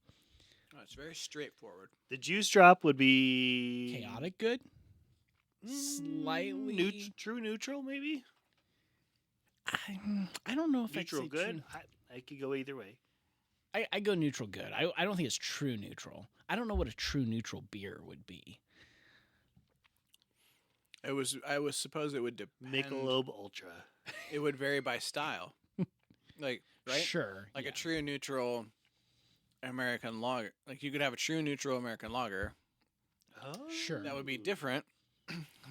Oh, it's very straightforward.
The juice drop would be
Chaotic good, slightly
true neutral, maybe
I don't know if
neutral
I'd say
good.
True.
I could go either way.
I go neutral good. I don't think it's true neutral. I don't know what a true neutral beer would be.
I was suppose it would depend.
Michelob Ultra.
It would vary by style, like right,
Sure.
like
yeah.
a true neutral American lager. Like you could have a true neutral American lager
Oh,
Sure.
that would be different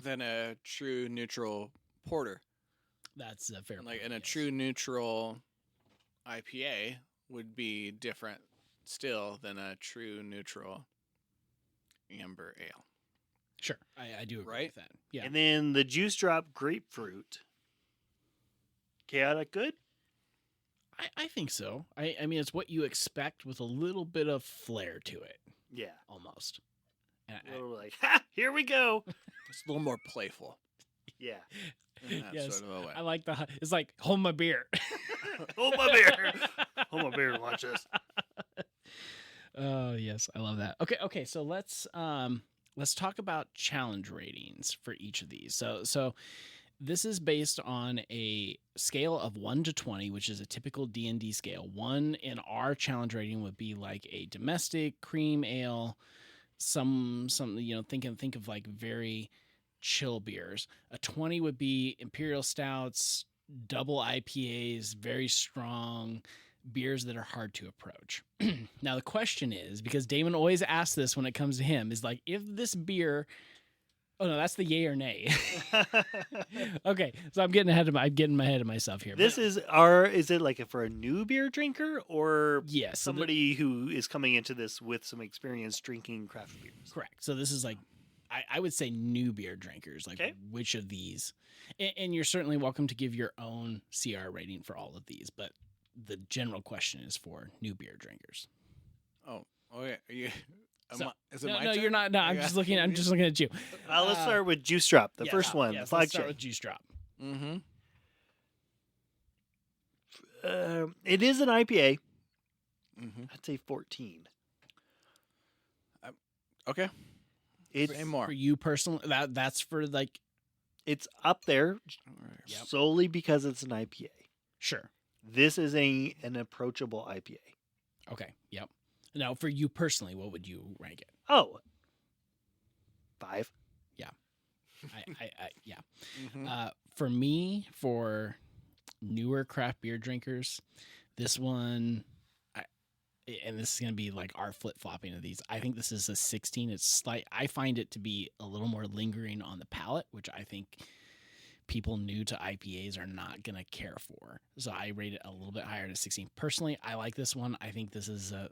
than a true neutral porter.
That's a fair
Like
point,
and a
yes.
true neutral IPA would be different still than a true neutral amber ale.
Sure. I do agree
Right?
with that. Yeah.
And then the juice drop grapefruit. Chaotic good.
I think so. I mean, it's what you expect with a little bit of flair to it,
Yeah.
almost. And
A little like, ha, here we go.
It's a little more playful
Yeah.
in that
Yes.
sort of a way.
I like it's like, hold my beer.
Hold my beer. Hold my beer and watch this.
Oh, yes. I love that. Okay. So let's talk about challenge ratings for each of these. So this is based on a scale of 1 to 20, which is a typical D&D scale. 1 in our challenge rating would be like a domestic cream ale, some think of like very chill beers. A 20 would be imperial stouts, double IPAs, very strong, beers that are hard to approach. Now the question is, because Damon always asks this when it comes to him, is like, if this beer, oh no, that's the yay or nay. Okay, so I'm getting ahead of myself here.
This
but-
is it like for a new beer drinker or
yes, so
somebody who is coming into this with some experience drinking craft beers?
correct. So this is like, I would say new beer drinkers, like
Okay.
which of these, and you're certainly welcome to give your own CR rating for all of these, but the general question is for new beer drinkers.
Oh yeah. Are you?
So-
Is it
No,
my
no,
turn?
you're not. No, I'm
Yeah.
just looking. I'm just looking at you.
Let's start with Juice Drop, the
Yes,
first one,
yes,
the
let's start
flagship.
with Juice Drop.
Mm-hmm.
It is an IPA.
Mm-hmm.
I'd say 14.
Okay.
It's
Say more.
For you personally, that's for like,
it's up there
Yep.
solely because it's an IPA.
sure.
This is an approachable IPA.
Okay. Yep. Now, for you personally, what would you rank it?
Oh, 5.
Yeah.
Mm-hmm.
For me, for newer craft beer drinkers, this one, and this is going to be like our flip flopping of these. I think this is a 16. I find it to be a little more lingering on the palate, which I think people new to IPAs are not going to care for. So I rate it a little bit higher to 16. Personally, I like this one. I think this is a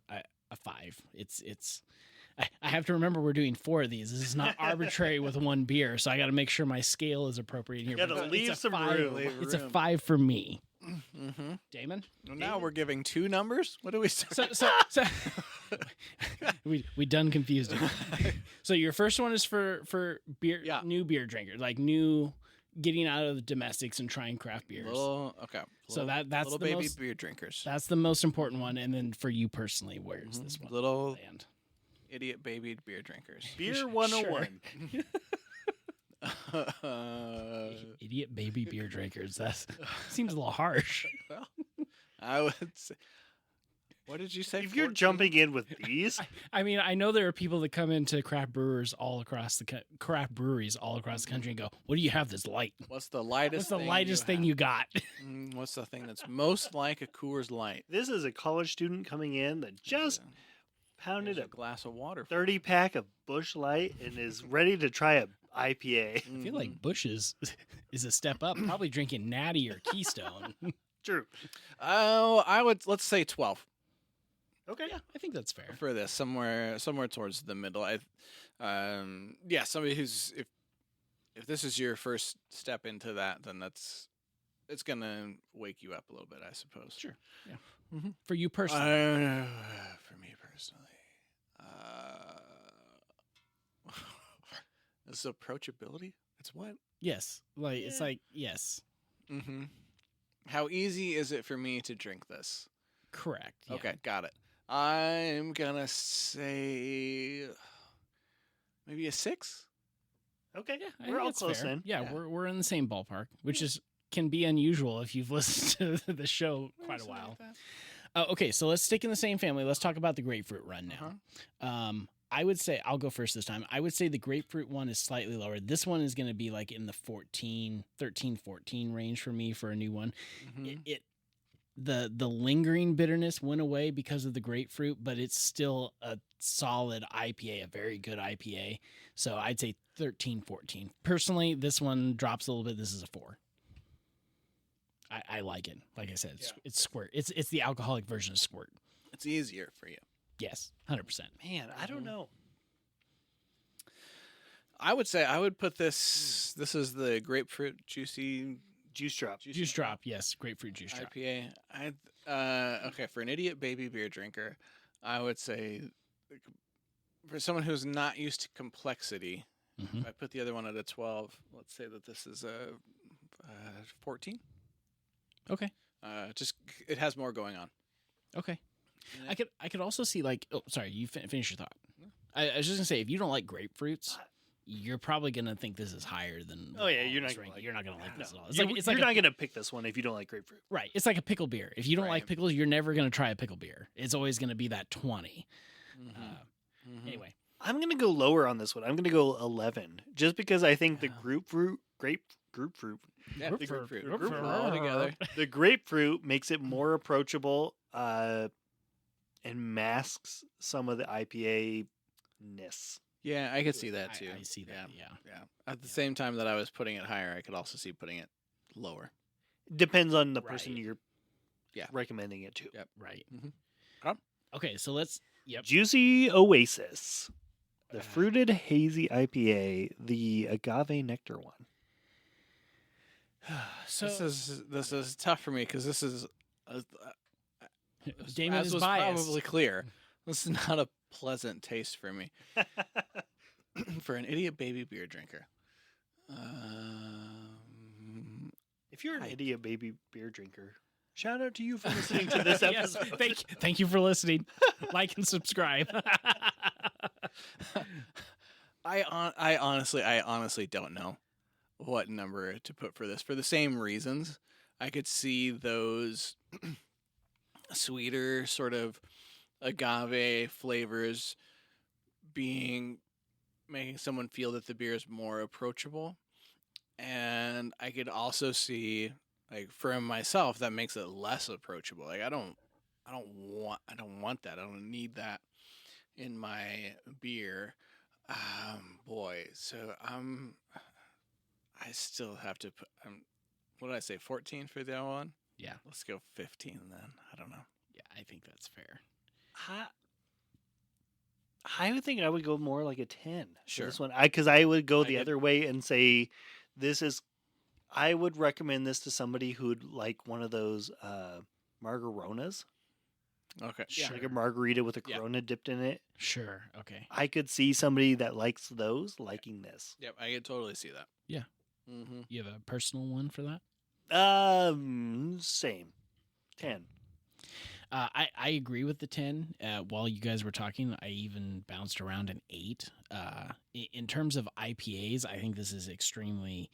5. I have to remember we're doing 4 of these. This is not arbitrary with one beer, so I got to make sure my scale is appropriate here.
Gotta
But it's
leave
a
some
5.
room.
It's a 5 for me.
Mm-hmm.
Damon?
Well, now we're giving 2 numbers. What do we start?
So we done confused him. So your first one is for beer,
Yeah.
new beer drinkers, like new getting out of the domestics and trying craft beers.
Okay.
So that's
little
the
baby
most
beer drinkers.
that's the most important one. And then for you personally, where's this one
Little
land?
idiot baby beer drinkers.
Beer 101.
Idiot baby beer drinkers. That seems a little harsh.
Well, I would say. What did you say?
If you're
14?
jumping in with these,
I mean, I know there are people that come into craft breweries all across the country and go, "What do you have that's light?
What's the lightest?
What's the lightest thing you got?"
What's the thing that's most like a Coors Light?
this is a college student coming in that just pounded
There's
a
a glass of water.
30-pack of Busch Light and is ready to try a IPA.
I feel like Bush is a step up. Probably drinking Natty or Keystone.
True.
Oh, let's say 12
Okay.
Yeah, I think that's fair.
for this. Somewhere towards the middle. Somebody who's if this is your first step into that, then it's gonna wake you up a little bit, I suppose.
Sure. Yeah. For you personally,
For me personally, this is approachability. It's what?
yes. Like it's
Yeah.
like yes,
Mm-hmm. How easy is it for me to drink this?
correct. Yeah.
Okay, got it. I'm gonna say maybe a 6.
Okay.
Yeah, I
We're
think
all
that's
close
fair.
then.
Yeah,
Yeah.
we're in the same ballpark, which can be unusual if you've listened to the show quite a while. Okay, so let's stick in the same family. Let's talk about the grapefruit run now. I would say I'll go first this time. I would say the grapefruit one is slightly lower. This one is going to be like in the 13, 14 range for me for a new one. The lingering bitterness went away because of the grapefruit, but it's still a solid IPA, a very good IPA. So I'd say 13, 14. Personally, this one drops a little bit. This is a 4. I like it. Like I said, it's Squirt. It's the alcoholic version of Squirt.
It's easier for you.
Yes, 100%.
Man, I don't know.
I would say I would put this. This is the grapefruit juicy
Juice Drop.
Juice drop, yes, grapefruit juice drop.
IPA. Okay, for an idiot baby beer drinker, I would say for someone who's not used to complexity,
Mhm.
if I put the other one at a 12. Let's say that this is a 14.
Okay,
Just it has more going on.
okay. I could also see like, oh, sorry, you finish your thought. I was just gonna say if you don't like grapefruits, you're probably gonna think this is higher than.
Oh, yeah, you're not
this
gonna
rank.
like
You're
it.
not gonna like this at all. It's
You're,
like it's
you're
like
not going to pick this one if you don't like grapefruit.
right. It's like a pickle beer. If you don't like
Right.
pickles, you're never gonna try a pickle beer. It's always gonna be that 20.
Mhm.
Anyway,
I'm going to go lower on this one. I'm going to go 11 just because I think the grapefruit
Yeah, the
Grapefruit.
grapefruit all together.
the grapefruit makes it more approachable and masks some of the IPA-ness.
Yeah, I could see that too.
I see that. Yeah.
Yeah. At the same time that I was putting it higher, I could also see putting it lower.
Depends on the person
Right.
you're recommending it to.
Yep.
Right.
Mhm.
Okay, so let's. Yep.
Juicy Oasis, the fruited hazy IPA, the agave nectar one.
So
This is tough for me because this is
Damon
as
is
was
biased.
probably clear. This is not a pleasant taste for me. For an idiot baby beer drinker.
If you're an idiot baby beer drinker, shout out to you for listening to this
Yes,
episode.
thank you for listening. Like and subscribe.
I honestly don't know what number to put for this. For the same reasons, I could see those sweeter sort of agave flavors making someone feel that the beer is more approachable. And I could also see, like, for myself, that makes it less approachable. Like, I don't want that. I don't need that in my beer. Boy, so I still have to put. What did I say? 14 for the other one.
Yeah.
Let's go 15 then. I don't know.
Yeah, I think that's fair.
I would think I would go more like a 10. for
Sure.
This one, because I would go the
I
other way and say, this is. I would recommend this to somebody who'd like one of those margaronas,
Okay.
Sure.
like a margarita with a
Yeah.
Corona dipped in it.
Sure. Okay.
I could see somebody that likes those liking this.
Yep, I could totally see that.
Yeah.
Mm-hmm.
You have a personal one for that?
Same. 10.
I agree with the 10. While you guys were talking, I even bounced around an 8. In terms of IPAs, I think this is extremely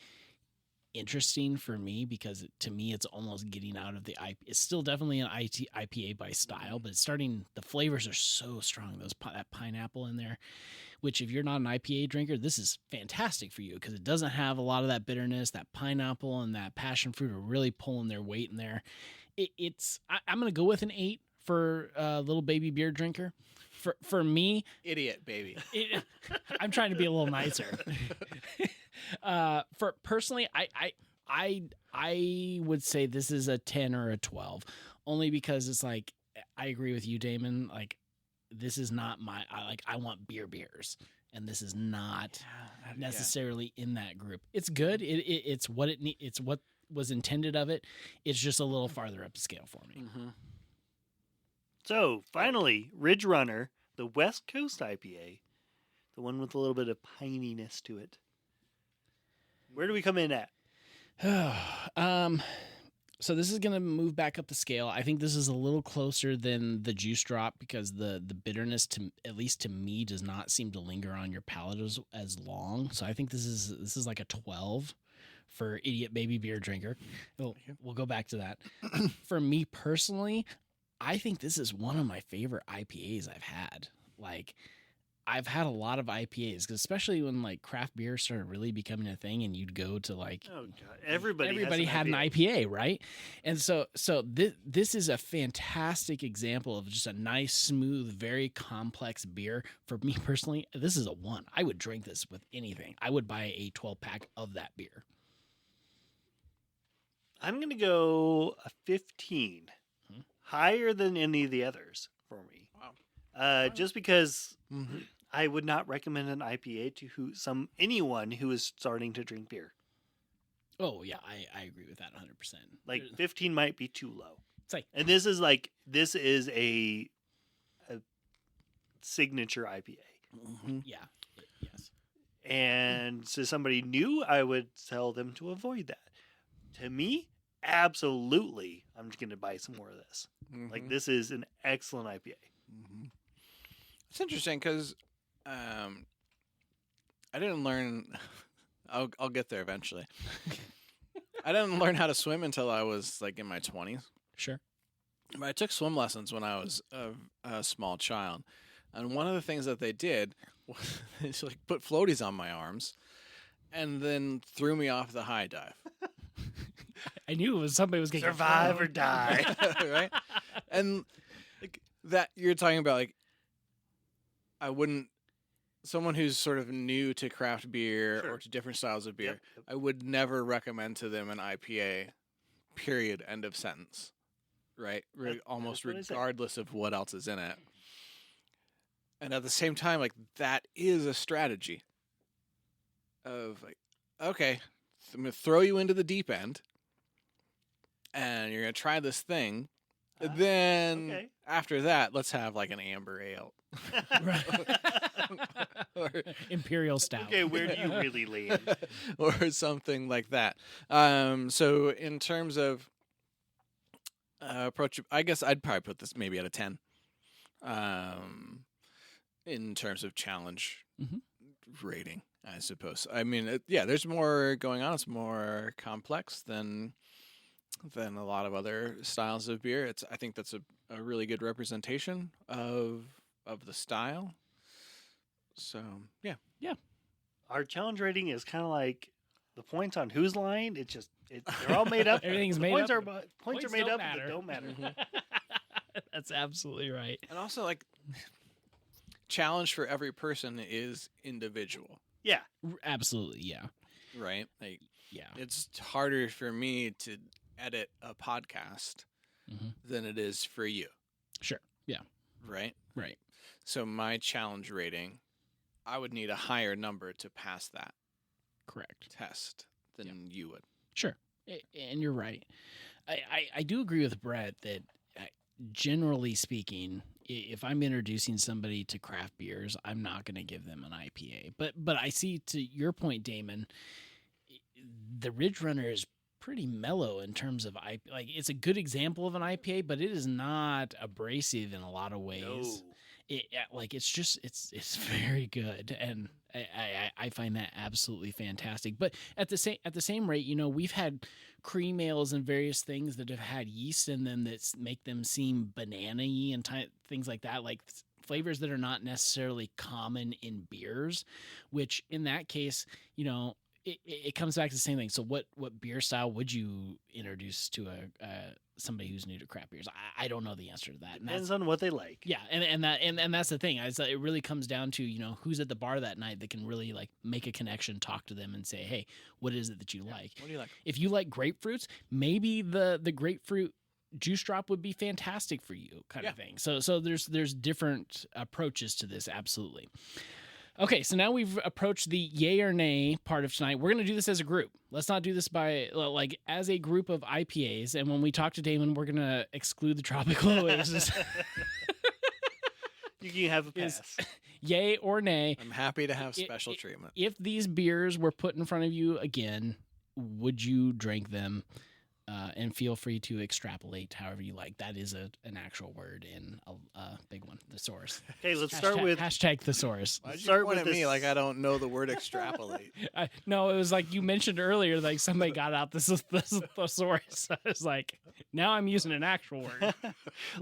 interesting for me because to me it's almost getting out of the IPA. It's still definitely an IPA by style, but it's starting. The flavors are so strong. That pineapple in there, which if you're not an IPA drinker, this is fantastic for you because it doesn't have a lot of that bitterness. That pineapple and that passion fruit are really pulling their weight in there. I'm going to go with an 8 for a little baby beer drinker. For me,
Idiot baby.
I'm trying to be a little nicer. For personally, I would say this is a 10 or a 12, only because it's like I agree with you, Damon. Like this is not I want beers, and this is not necessarily in that group. It's good. It's what it's what was intended of it. It's just a little farther up the scale for me.
Mm-hmm.
So, finally, Ridge Runner, the West Coast IPA, the one with a little bit of pininess to it. Where do we come in at?
So this is going to move back up the scale. I think this is a little closer than the juice drop because the bitterness, at least to me, does not seem to linger on your palate as long. So I think this is like a 12 for idiot baby beer drinker. We'll go back to that. For me personally, I think this is one of my favorite IPAs I've had. Like, I've had a lot of IPAs, 'cause especially when like craft beer started really becoming a thing, and you'd go to like
Oh God, everybody
had an IPA, right? And so this is a fantastic example of just a nice, smooth, very complex beer. For me personally, this is a 1. I would drink this with anything. I would buy a 12-pack of that beer.
I'm going to go a 15. Higher than any of the others for me.
Wow.
Just because
Mm-hmm.
I would not recommend an IPA to anyone who is starting to drink beer.
Oh yeah, I agree with that 100%.
Like 15 might be too low.
It's like,
And this is a signature IPA.
Mm-hmm.
yeah, yes.
And to somebody new, I would tell them to avoid that. To me, absolutely, I'm just going to buy some more of this.
Mm-hmm.
Like, this is an excellent IPA.
Mm-hmm. It's interesting because I didn't learn. I'll get there eventually. I didn't learn how to swim until I was like in my 20s.
Sure.
But I took swim lessons when I was a small child, and one of the things that they did was they like put floaties on my arms, and then threw me off the high dive.
I knew it was somebody was going to
Survive or die.
Right? And like that you're talking about, like, I wouldn't, someone who's sort of new to craft beer
Sure.
or to different styles of beer,
Yep.
I would never recommend to them an IPA, period, end of sentence. Right? Almost
what I said.
regardless of what else is in it. And at the same time, like, that is a strategy of, like, okay, I'm going to throw you into the deep end and you're going to try this thing. Then
okay.
after that, let's have like an amber ale. or,
Imperial Stout.
Okay, where do you really land?
or something like that. So in terms of approach, I guess I'd probably put this maybe at a 10. In terms of challenge rating, I suppose. I mean, there's more going on. It's more complex than a lot of other styles of beer. I think that's a really good representation of the style. So yeah.
Our challenge rating is kind of like the points on Who's Line. They're all made up.
Everything's
The
made
points
up.
Points are made
don't
up,
matter.
but don't matter.
That's absolutely right.
And also, like, challenge for every person is individual,
Yeah.
Absolutely, yeah.
right? Like,
Yeah.
it's harder for me to edit a podcast than it is for you,
Sure. Yeah.
right?
Right.
So my challenge rating, I would need a higher number to pass that
Correct.
test than you would.
Sure. And you're right. I do agree with Brett that generally speaking, if I'm introducing somebody to craft beers, I'm not going to give them an IPA. But I see, to your point, Damon, the Ridge Runner is pretty mellow in terms of IPA. Like, it's a good example of an IPA, but it is not abrasive in a lot of ways.
No.
It's very good, and I find that absolutely fantastic. But at the same rate, we've had cream ales and various things that have had yeast in them that make them seem banana-y and things like that, like flavors that are not necessarily common in beers. Which in that case, it comes back to the same thing. So what beer style would you introduce to somebody who's new to craft beers? I don't know the answer to that.
Depends on what they like.
Yeah, and that's the thing. It really comes down to who's at the bar that night that can really like make a connection, talk to them, and say, hey, what is it that you like?
What do you like?
If you like grapefruits, maybe the grapefruit juice drop would be fantastic for you, kind of thing. So there's different approaches to this, absolutely. Okay, so now we've approached the yay or nay part of tonight. We're going to do this as a group. Let's not do this as a group of IPAs. And when we talk to Damon, we're going to exclude the Tropical Oasis.
You can have a pass.
Yay or nay.
I'm happy to have special treatment.
If these beers were put in front of you again, would you drink them? And feel free to extrapolate however you like. That is an actual word in a big one, thesaurus.
Okay, let's start with
hashtag thesaurus.
Why'd you
start
point
with
at me
this-
like I don't know the word extrapolate?
No, it was like you mentioned earlier, like somebody got out this thesaurus. I was like, now I'm using an actual word.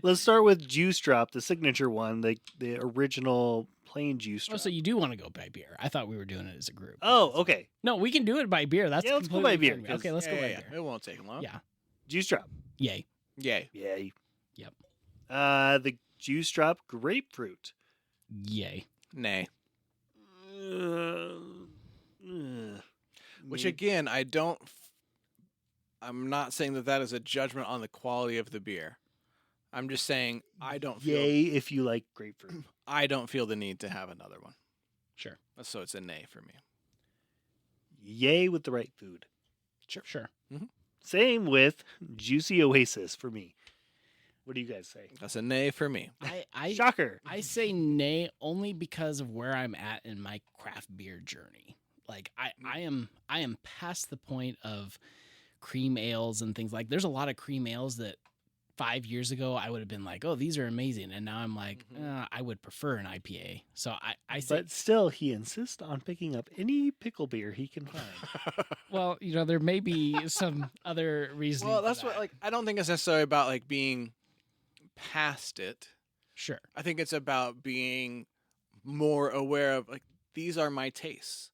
Let's start with Juice Drop, the signature one, the original plain juice drop.
Oh, so you do want to go by beer? I thought we were doing it as a group.
Oh, okay.
No, we can do it by beer. That's
Let's go
completely
by beer,
fine.
'cause-
Okay, let's go by beer.
It won't take long.
Yeah.
Juice Drop.
Yay.
Yay.
Yay.
Yep.
The Juice Drop grapefruit.
Yay.
Nay. Which
Me-
again, I'm not saying that is a judgment on the quality of the beer. I'm just saying I don't feel
Yay if you like grapefruit.
I don't feel the need to have another one.
Sure.
So it's a nay for me.
Yay with the right food.
Sure.
Same with Juicy Oasis for me. What do you guys say?
That's a nay for me.
Shocker.
I say nay only because of where I'm at in my craft beer journey. Like I am past the point of cream ales and things like. There's a lot of cream ales that 5 years ago I would have been like, oh, these are amazing, and now I'm like, I would prefer an IPA. So I say,
But still, he insists on picking up any pickle beer he can find.
well, there may be some other reason.
Well, that's what I don't think it's necessarily about like being past it.
Sure.
I think it's about being more aware of like these are my tastes.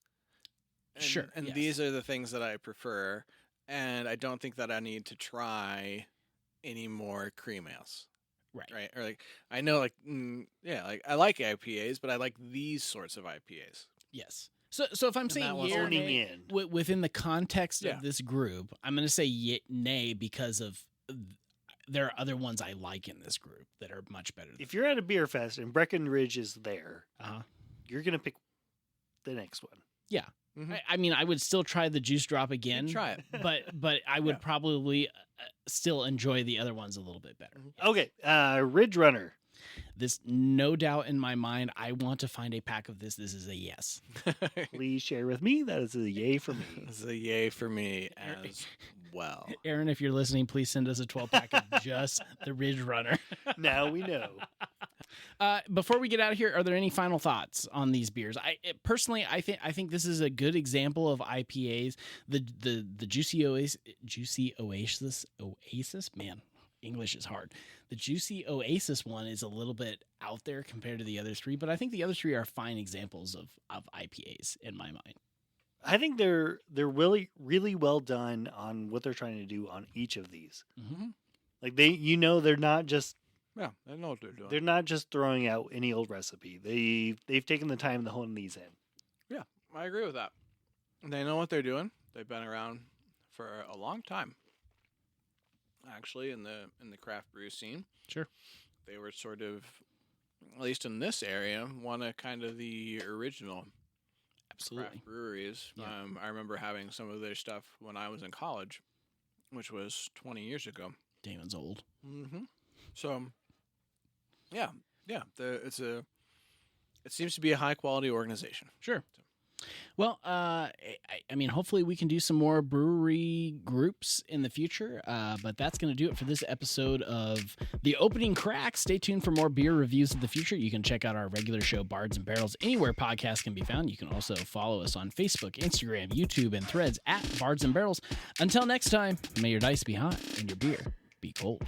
Sure,
And
yes.
these are the things that I prefer. and I don't think that I need to try any more cream ales. Right. Or like, I know, like, like I like IPAs, but I like these sorts of IPAs.
Yes. So if I'm
And
saying
that one's
yay or
owning
nay,
in.
within the context
Yeah.
of this group, I'm going to say nay because of there are other ones I like in this group that are much better.
If you're at a beer fest and Breckenridge is there,
Uh-huh.
you're gonna pick the next one.
Yeah.
Mhm.
I mean, I would still try the juice drop again.
Try it.
But I would
Yeah.
probably still enjoy the other ones a little bit better.
Okay, Ridge Runner.
This, no doubt in my mind, I want to find a pack of this. This is a yes.
Please share with me. That is a yay for me.
It's a yay for me as well.
Aaron, if you're listening, please send us a 12-pack of just the Ridge Runner.
Now we know.
Before we get out of here, are there any final thoughts on these beers? Personally, I think this is a good example of IPAs. The Juicy Oasis, man, English is hard. The Juicy Oasis one is a little bit out there compared to the other three, but I think the other three are fine examples of IPAs in my mind.
I think they're really really well done on what they're trying to do on each of these.
Mm-hmm.
Like they're not just
Yeah, I know what they're doing.
they're not just throwing out any old recipe. They've taken the time to hone these in.
Yeah, I agree with that. They know what they're doing. They've been around for a long time. Actually, in the craft brew scene,
Sure.
they were sort of, at least in this area, one of kind of the original
Absolutely.
craft breweries.
Yeah.
I remember having some of their stuff when I was in college, which was 20 years ago.
Damon's old.
Mm-hmm. So, yeah, it seems to be a high quality organization.
Sure. Well, I mean, hopefully we can do some more brewery groups in the future, but that's going to do it for this episode of The Opening Crack. Stay tuned for more beer reviews in the future. You can check out our regular show, Bards and Barrels, anywhere podcasts can be found. You can also follow us on Facebook, Instagram, YouTube, and Threads at Bards and Barrels. Until next time, may your dice be hot and your beer be cold.